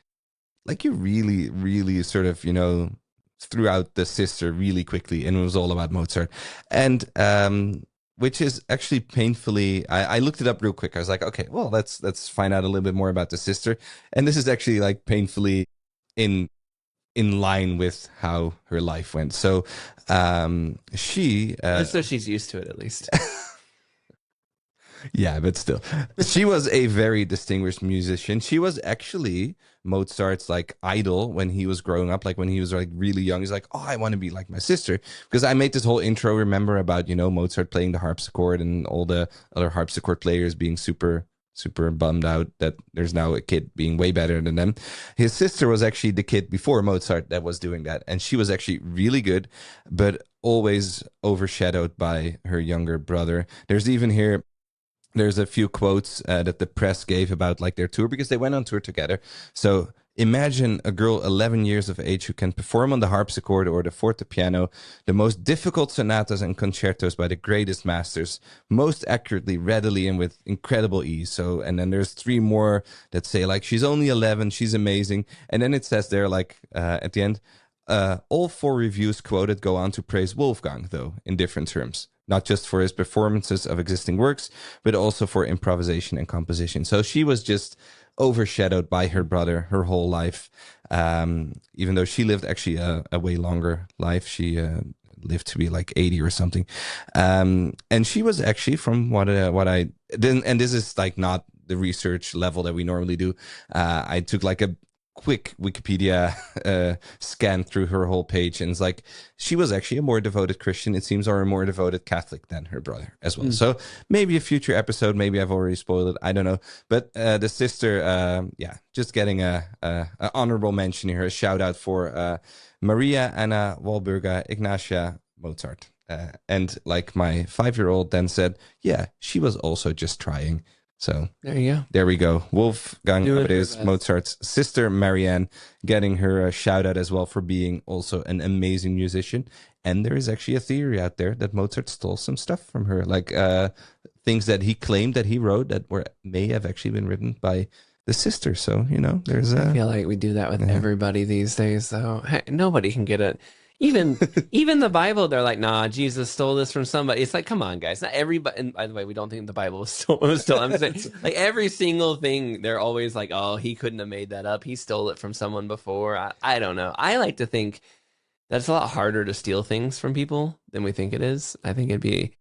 like you really, really sort of, threw out the sister really quickly, and it was all about Mozart. And which is actually painfully. I looked it up real quick. I was like, okay, well, let's find out a little bit more about the sister, and this is actually like painfully in line with how her life went. So, she so she's used to it at least. yeah, but still, she was a very distinguished musician. She was actually Mozart's like idol when he was growing up, like when he was like really young. He's like, oh, I want to be like my sister, because I made this whole intro, remember, about, you know, Mozart playing the harpsichord and all the other harpsichord players being super bummed out that there's now a kid being way better than them. His sister was actually the kid before Mozart that was doing that, and she was actually really good, but always overshadowed by her younger brother. There's a few quotes that the press gave about like their tour, because they went on tour together. So imagine a girl 11 years of age who can perform on the harpsichord or the fortepiano the most difficult sonatas and concertos by the greatest masters, most accurately, readily, and with incredible ease. So, and then there's three more that say like, she's only 11, she's amazing. And then it says there like at the end, all four reviews quoted go on to praise Wolfgang, though, in different terms. Not just for his performances of existing works, but also for improvisation and composition. So she was just overshadowed by her brother her whole life. Even though she lived actually a way longer life. She lived to be like 80 or something. And she was actually, from what I didn't, and this is like not the research level that we normally do. I took like a quick Wikipedia scan through her whole page, and it's like she was actually a more devoted Christian, it seems, or a more devoted Catholic than her brother as well. So maybe a future episode, maybe I've already spoiled it, I don't know. But the sister, just getting a honorable mention here, a shout out for Maria Anna Walburga Ignatia Mozart. And like my 5-year-old then said, yeah, she was also just trying. So there you go. There we go. Wolfgang Amadeus Mozart's sister, Marianne, getting her a shout out as well for being also an amazing musician. And there is actually a theory out there that Mozart stole some stuff from her, like things that he claimed that he wrote that may have actually been written by the sister. So, you know, there's I feel like we do that with everybody these days, though. Hey, nobody can get it. Even the Bible, they're like, nah, Jesus stole this from somebody. It's like, come on, guys. Not everybody. And by the way, we don't think the Bible was stolen. I'm saying, like, every single thing, they're always like, oh, he couldn't have made that up. He stole it from someone before. I don't know. I like to think that it's a lot harder to steal things from people than we think it is. I think it'd be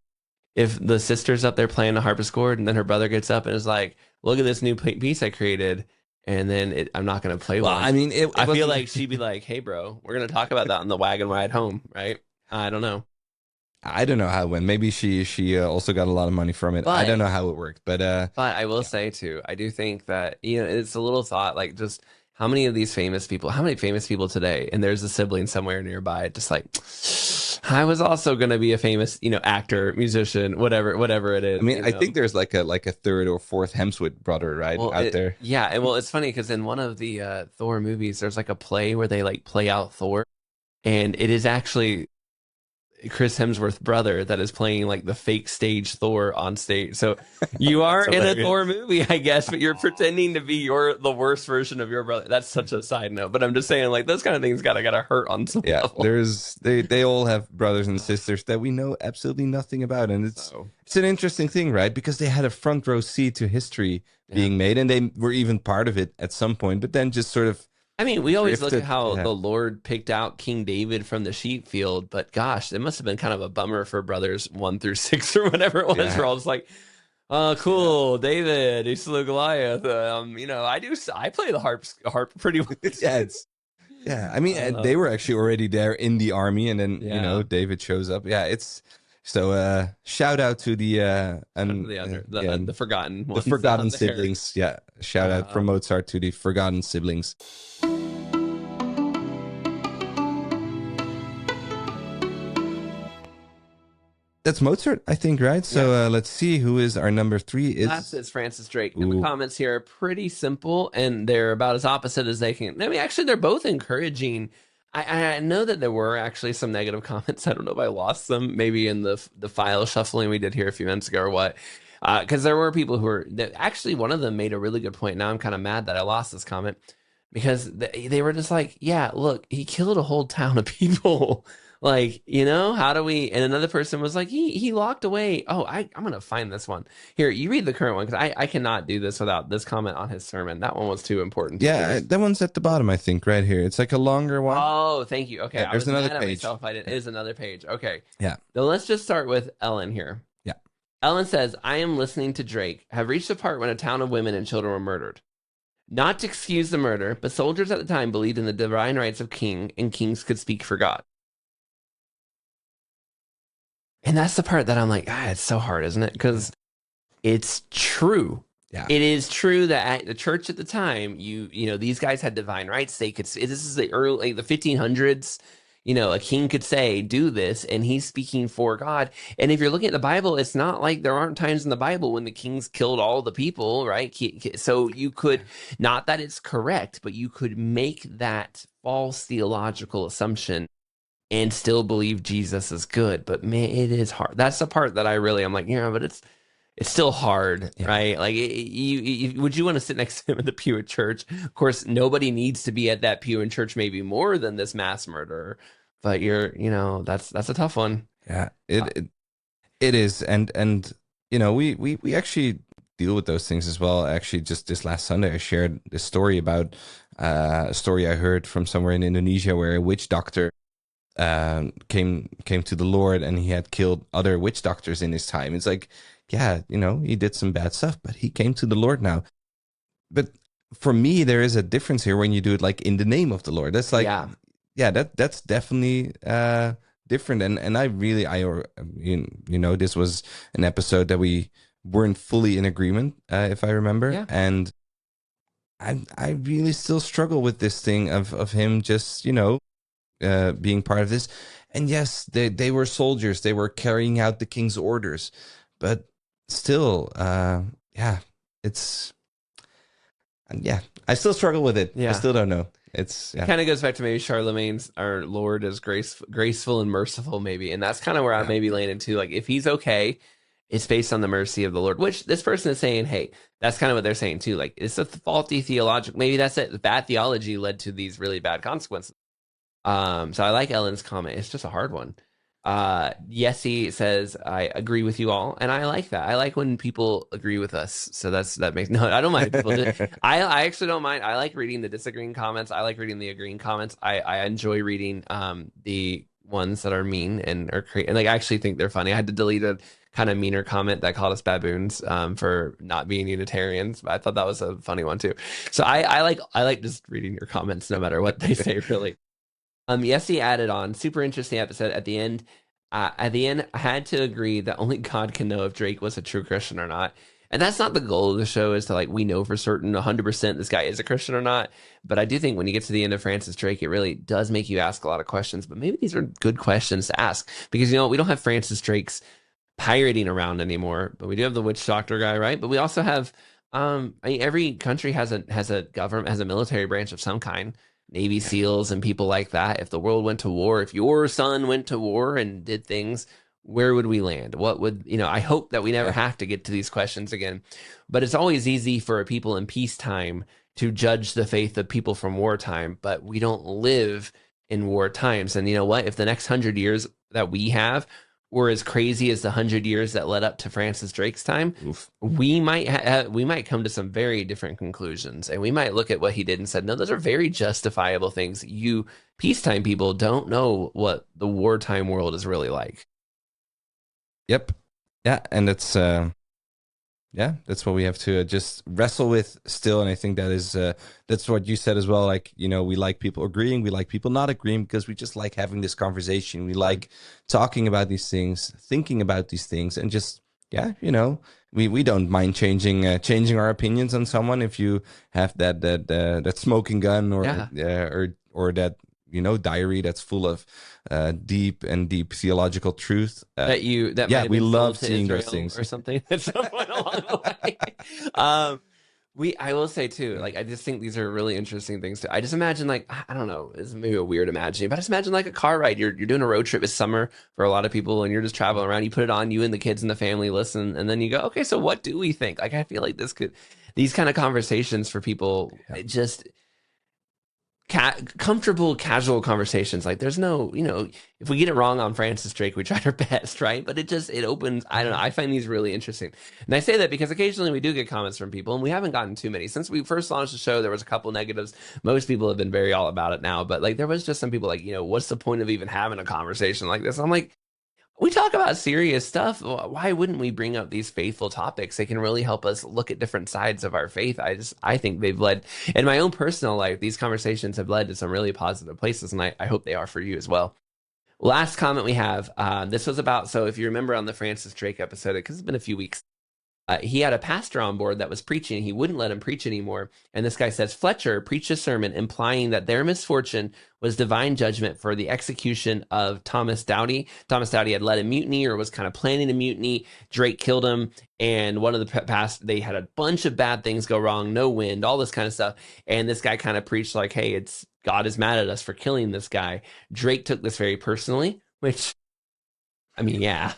if the sister's up there playing the harpsichord and then her brother gets up and is like, look at this new piece I created. And then I'm not going to play one. I mean, I feel like she'd be like, hey, bro, we're going to talk about that on the wagon ride home, right? I don't know. I don't know how it went. Maybe she also got a lot of money from it. I don't know how it worked. But I will say, too, I do think that, you know, it's a little thought, like just how many famous people today, and there's a sibling somewhere nearby, just like, I was also going to be a famous, you know, actor, musician, whatever it is. I mean, you I know? think there's like a third or fourth Hemsworth brother, right, out there. Yeah, and well, it's funny because in one of the Thor movies, there's like a play where they like play out Thor, and it is actually Chris Hemsworth's brother that is playing like the fake stage Thor on stage. So you are in a Thor movie, I guess, but you're pretending to be the worst version of your brother. That's such a side note, but I'm just saying, like, those kind of things gotta hurt on some level. They all have brothers and sisters that we know absolutely nothing about, and it's an interesting thing, right? Because they had a front row seat to history being made, and they were even part of it at some point, but then just sort of. I mean, we always look at how the Lord picked out King David from the sheep field, but gosh, it must have been kind of a bummer for brothers 1 through 6 or whatever it was. We're all just like, oh, cool, David, he slew Goliath. You know, I play the harp pretty well. Yeah, I mean, they were actually already there in the army, and then you know, David shows up. Yeah, it's so. Shout out to the forgotten ones, the forgotten siblings. Yeah, shout out from Mozart to the forgotten siblings. That's Mozart, I think, right? So let's see who is our number 3. Last is Francis Drake. And the comments here are pretty simple, and they're about as opposite as they can. I mean, actually, they're both encouraging. I know that there were actually some negative comments. I don't know if I lost them, maybe in the file shuffling we did here a few minutes ago or what. Because there were people who were actually, one of them made a really good point. Now I'm kind of mad that I lost this comment because they were just like, yeah, look, he killed a whole town of people. Like, how do we? And another person was like, he locked away. Oh, I'm gonna find this one. Here, you read the current one because I cannot do this without this comment on his sermon. That one was too important to Yeah, lose. that one's at the bottom, I think, right here. It's like a longer one. Oh, thank you. Okay, Yeah, I there's was another mad at page. myself. It is another page. Okay. Yeah. So let's just start with Ellen here. Yeah. Ellen says, I am listening to Drake, have reached the part when a town of women and children were murdered. Not to excuse the murder, but soldiers at the time believed in the divine rights of king, and kings could speak for God. And that's the part that I'm like, it's so hard, isn't it? Because it's true. Yeah. It is true that at the church at the time, these guys had divine rights. They could. This is the early, the 1500s. A king could say, "Do this," and he's speaking for God. And if you're looking at the Bible, it's not like there aren't times in the Bible when the kings killed all the people, right? So you could, not that it's correct, but you could make that false theological assumption and still believe Jesus is good. But man, it is hard. That's the part that I'm like, but it's still hard, right? Like, would you want to sit next to him in the pew at church? Of course, nobody needs to be at that pew in church, maybe more than this mass murderer. But that's a tough one. Yeah, it is, and we actually deal with those things as well. Actually, just this last Sunday, I shared this story about a story I heard from somewhere in Indonesia where a witch doctor came to the Lord, and he had killed other witch doctors in his time. It's like, yeah, he did some bad stuff, but he came to the Lord now. But for me, there is a difference here when you do it like in the name of the Lord. That's like, that's definitely different. And this was an episode that we weren't fully in agreement, if I remember. Yeah. And I really still struggle with this thing of him just, being part of this. And yes, they were soldiers. They were carrying out the king's orders. But still, it's... And I still struggle with it. Yeah. I still don't know. It's kind of goes back to maybe Charlemagne's, our Lord is graceful and merciful, maybe. And that's kind of where I maybe landed too. Like, if he's okay, it's based on the mercy of the Lord, which this person is saying, hey, that's kind of what they're saying too. Like, it's a faulty theological, maybe that's it. Bad theology led to these really bad consequences. So I like Ellen's comment. It's just a hard one. Yessie says, I agree with you all, and I like that. I like when people agree with us. So that makes I don't mind people I actually don't mind. I like reading the disagreeing comments. I like reading the agreeing comments. I enjoy reading the ones that are mean and are and like I actually think they're funny. I had to delete a kind of meaner comment that called us baboons for not being Unitarians, but I thought that was a funny one too. So I like just reading your comments no matter what they say, really. Yessie added on, super interesting episode at the end. I had to agree that only God can know if Drake was a true Christian or not. And that's not the goal of the show, is to like, we know for certain 100% this guy is a Christian or not. But I do think when you get to the end of Francis Drake, it really does make you ask a lot of questions. But maybe these are good questions to ask, because, we don't have Francis Drake's pirating around anymore, but we do have the witch doctor guy, right? But we also have, every country has a government, has a military branch of some kind. Navy SEALs and people like that. If the world went to war, if your son went to war and did things, where would we land? What would, I hope that we never have to get to these questions again. But it's always easy for people in peacetime to judge the faith of people from wartime, but we don't live in war times. And you know what? If the next 100 years that we have were as crazy as the 100 years that led up to Francis Drake's time, we might come to some very different conclusions, and we might look at what he did and said, no, those are very justifiable things. You peacetime people don't know what the wartime world is really like. Yep. Yeah, and it's that's what we have to just wrestle with still. And I think that is that's what you said as well. Like, we like people agreeing, we like people not agreeing, because we just like having this conversation. We like talking about these things, thinking about these things, and just we don't mind changing our opinions on someone if you have that smoking gun or that diary that's full of deep theological truth. We love seeing those things or something at some point along the way. I will say too, like, I just think these are really interesting things too. I just imagine, like, I don't know, it's maybe a weird imagining, but I just imagine like a car ride. You're doing a road trip. It's summer for a lot of people, and you're just traveling around. You put it on, you and the kids and the family listen, and then you go, okay, so what do we think? Like, I feel like these kind of conversations for people, comfortable, casual conversations. Like there's no, if we get it wrong on Francis Drake, we tried our best, right? But it opens, I don't know. I find these really interesting. And I say that because occasionally we do get comments from people, and we haven't gotten too many. Since we first launched the show, there was a couple negatives. Most people have been very all about it now, but like there was just some people like, what's the point of even having a conversation like this? I'm like, we talk about serious stuff. Why wouldn't we bring up these faithful topics? They can really help us look at different sides of our faith. I think they've led, in my own personal life, these conversations have led to some really positive places, and I hope they are for you as well. Last comment we have, this was about, so if you remember on the Francis Drake episode, because it's been a few weeks, he had a pastor on board that was preaching. He wouldn't let him preach anymore. And this guy says, Fletcher preached a sermon implying that their misfortune was divine judgment for the execution of Thomas Doughty. Thomas Doughty had led a mutiny or was kind of planning a mutiny. Drake killed him. And one of the past, they had a bunch of bad things go wrong, no wind, all this kind of stuff. And this guy kind of preached like, hey, God is mad at us for killing this guy. Drake took this very personally, which, I mean, yeah.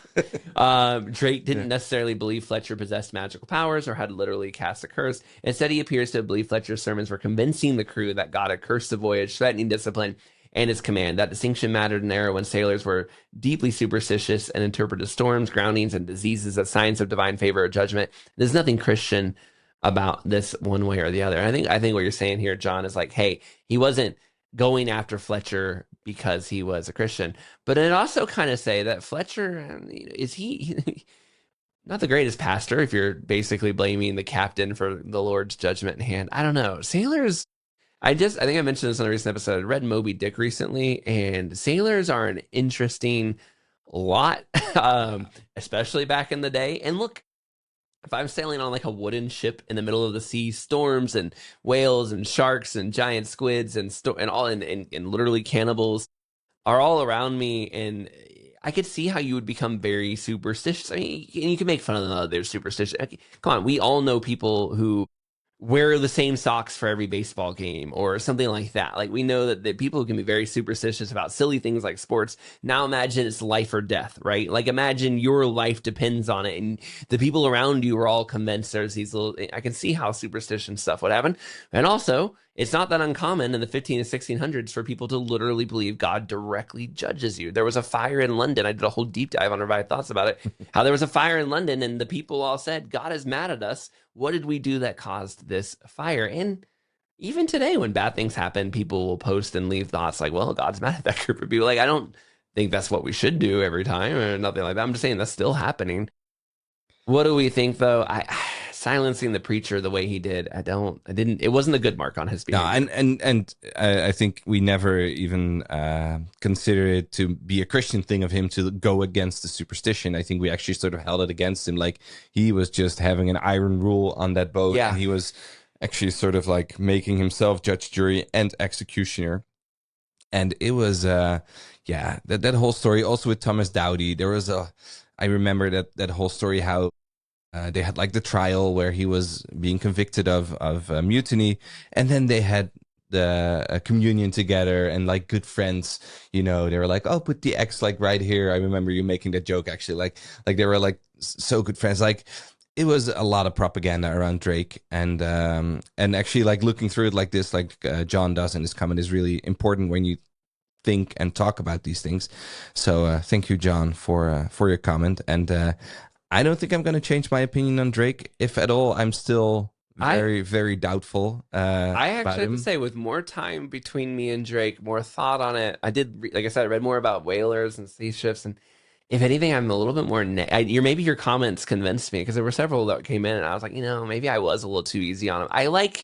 Drake didn't necessarily believe Fletcher possessed magical powers or had literally cast a curse. Instead, he appears to believe Fletcher's sermons were convincing the crew that God had cursed the voyage, threatening discipline and his command. That distinction mattered in an era when sailors were deeply superstitious and interpreted storms, groundings, and diseases as signs of divine favor or judgment. There's nothing Christian about this one way or the other. I think what you're saying here, John, is like, hey, he wasn't going after Fletcher because he was a Christian, but it also kind of say that Fletcher, is he not the greatest pastor if you're basically blaming the captain for the Lord's judgment in hand? I don't know. Sailors, I think I mentioned this on a recent episode. I read Moby Dick recently, and sailors are an interesting lot, especially back in the day. And look, if I'm sailing on like a wooden ship in the middle of the sea, storms and whales and sharks and giant squids and literally cannibals are all around me, and I could see how you would become very superstitious. I mean, you can make fun of them, oh, they're superstitious. Come on, we all know people who wear the same socks for every baseball game or something like that. Like, we know that people can be very superstitious about silly things like sports. Now imagine it's life or death, right? Like, imagine your life depends on it, and the people around you are all convinced there's these little, I can see how superstition stuff would happen. And also, it's not that uncommon in the 15 and 1600s for people to literally believe God directly judges you. There was a fire in London. I did a whole deep dive on Revived Thoughts about it. How there was a fire in London, and the people all said, God is mad at us. What did we do that caused this fire? And even today, when bad things happen, people will post and leave thoughts like, well, God's mad at that group of people. Like, I don't think that's what we should do every time or nothing like that. I'm just saying that's still happening. What do we think, though? Silencing the preacher the way he did, it wasn't a good mark on his behavior. No, and I think we never even consider it to be a Christian thing of him to go against the superstition. I think we actually sort of held it against him. Like, he was just having an iron rule on that boat. Yeah. And he was actually sort of like making himself judge, jury, and executioner. And it was, that whole story. Also with Thomas Doughty, I remember that whole story, how they had like the trial where he was being convicted of mutiny, and then they had the communion together and like good friends. They were like, oh, put the X like right here. I remember you making that joke actually. Like they were like so good friends. Like, it was a lot of propaganda around Drake, and actually like looking through it like this, like John does in his comment, is really important when you think and talk about these things. So thank you, John, for your comment. And I don't think I'm going to change my opinion on Drake, if at all. I'm still very, very doubtful. I actually have to say, with more time between me and Drake, more thought on it, I did, like I said, I read more about whalers and sea ships, and if anything, I'm a little bit more, maybe your comments convinced me, because there were several that came in, and I was like, maybe I was a little too easy on him. I like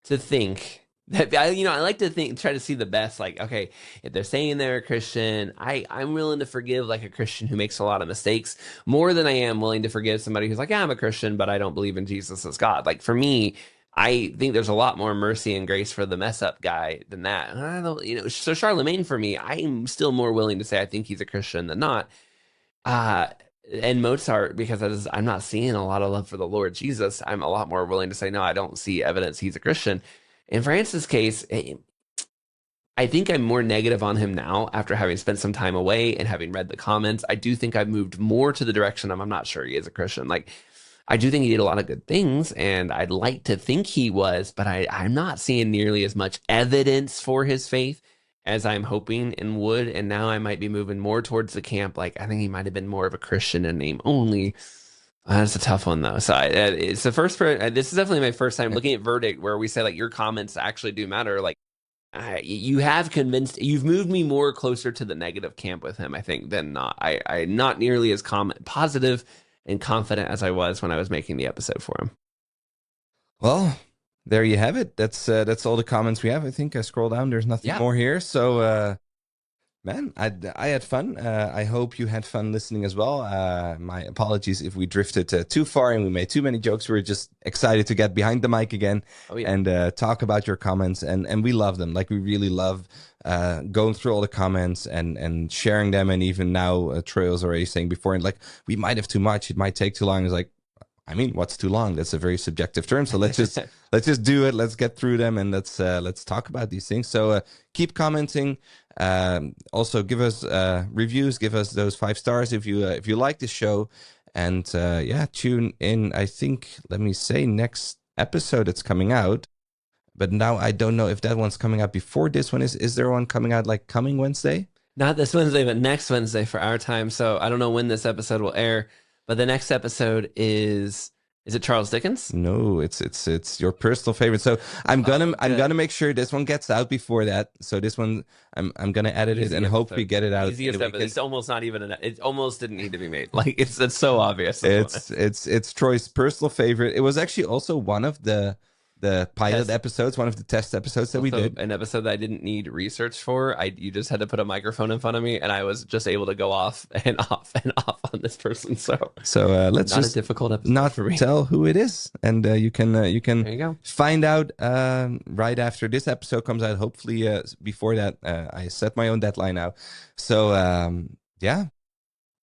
to think that, I like to try to see the best. Like, okay, if they're saying they're a Christian, I'm willing to forgive like a Christian who makes a lot of mistakes more than I am willing to forgive somebody who's like, yeah, I'm a Christian, but I don't believe in Jesus as God. Like, for me, I think there's a lot more mercy and grace for the mess up guy than that. So Charlemagne, for me, I'm still more willing to say I think he's a Christian than not. And Mozart, because I'm not seeing a lot of love for the Lord Jesus, I'm a lot more willing to say, no, I don't see evidence he's a Christian. In Francis' case, I think I'm more negative on him now after having spent some time away and having read the comments. I do think I've moved more to the direction of, I'm not sure he is a Christian. Like, I do think he did a lot of good things, and I'd like to think he was, but I'm not seeing nearly as much evidence for his faith as I'm hoping and would. And now I might be moving more towards the camp. Like, I think he might have been more of a Christian in name only. That's a tough one, though. So it's the first. This is definitely my first time looking at Verdict, where we say like your comments actually do matter. Like, you have convinced, you've moved me more closer to the negative camp with him, I think, than not. I not nearly as positive and confident as I was when I was making the episode for him. Well, there you have it. That's all the comments we have. I think I scroll down. There's nothing more here. So, man, I had fun. I hope you had fun listening as well. My apologies if we drifted too far and we made too many jokes. We were just excited to get behind the mic again and talk about your comments. And we love them. Like, we really love going through all the comments and sharing them. And even now, Troy was already saying before, and like, we might have too much. It might take too long. It's like, I mean, what's too long? That's a very subjective term. So let's just do it. Let's get through them and let's talk about these things. So keep commenting. Also, give us reviews. Give us those 5 stars if you like the show. And tune in. I think, let me say, next episode it's coming out. But now I don't know if that one's coming out before this one is. Is there one coming out like coming Wednesday? Not this Wednesday, but next Wednesday for our time. So I don't know when this episode will air. But the next episode is it Charles Dickens? No, it's your personal favorite. So I'm gonna make sure this one gets out before that. So this one I'm gonna edit it and hope we get it out. Easiest episode. It's almost not even it almost didn't need to be made. Like it's so obvious. It's Troy's personal favorite. It was actually also one of the pilot episodes, one of the test episodes that we did. An episode that I didn't need research for. You just had to put a microphone in front of me, and I was just able to go off and off and off on this person. So let's not just a difficult episode not for me. Tell who it is, and you can there you go. find out right after this episode comes out. Hopefully, before that, I set my own deadline now. So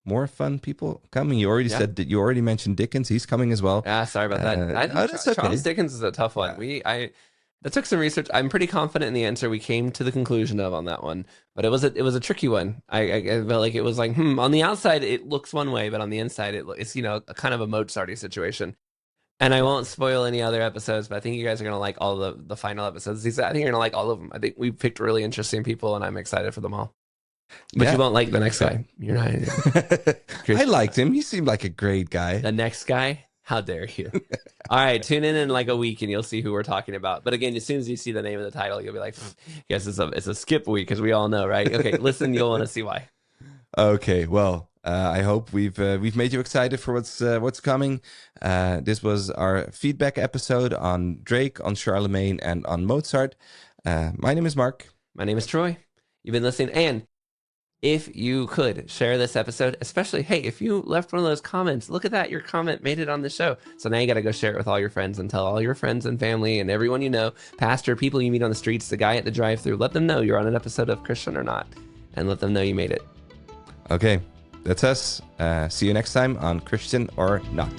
more fun people coming. You already said that. You already mentioned Dickens. He's coming as well. Yeah, sorry about that. That's okay. Charles Dickens is a tough one. That took some research. I'm pretty confident in the answer we came to the conclusion of on that one, but it was a tricky one. I felt like it was like, on the outside it looks one way, but on the inside it's a kind of a Mozart-y situation. And I won't spoil any other episodes, but I think you guys are gonna like all the final episodes. I think you're gonna like all of them. I think we picked really interesting people, and I'm excited for them all. But you won't like the next guy. You're not. I liked him. He seemed like a great guy. The next guy? How dare you? All right, tune in like a week and you'll see who we're talking about. But again, as soon as you see the name of the title, you'll be like, yes, it's a skip week, because we all know, right? Okay, listen, you'll want to see why. Okay, well, I hope we've made you excited for what's coming. This was our feedback episode on Drake, on Charlemagne, and on Mozart. My name is Mark. My name is Troy. You've been listening, and if you could share this episode, especially, hey, if you left one of those comments, look at that. Your comment made it on the show. So now you got to go share it with all your friends and tell all your friends and family and everyone you know, pastor, people you meet on the streets, the guy at the drive-thru. Let them know you're on an episode of Christian or Not, and let them know you made it. Okay, that's us. See you next time on Christian or Not.